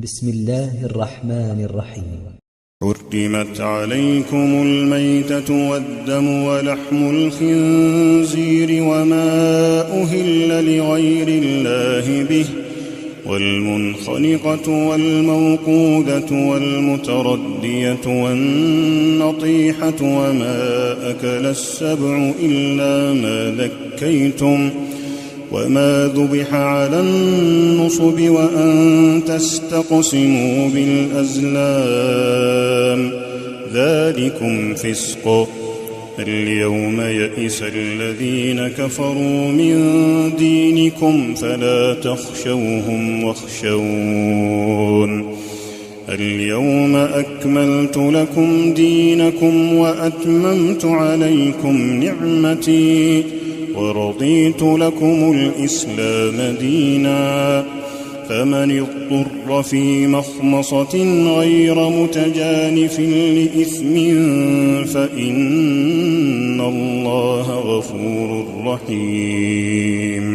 بسم الله الرحمن الرحيم. حرمت عليكم الميتة والدم ولحم الخنزير وما أهل لغير الله به والمنخنقة والموقوذة والمتردية والنطيحة وما أكل السبع إلا ما ذكيتم وما ذبح على النصب وأن تستقسموا بالأزلام ذلكم فسق. اليوم يئس الذين كفروا من دينكم فلا تخشوهم واخشون. اليوم أكملت لكم دينكم وأتممت عليكم نعمتي ورضيت لكم الإسلام دينا. فمن اضطر في مخمصة غير متجانف لإثم فإن الله غفور رحيم.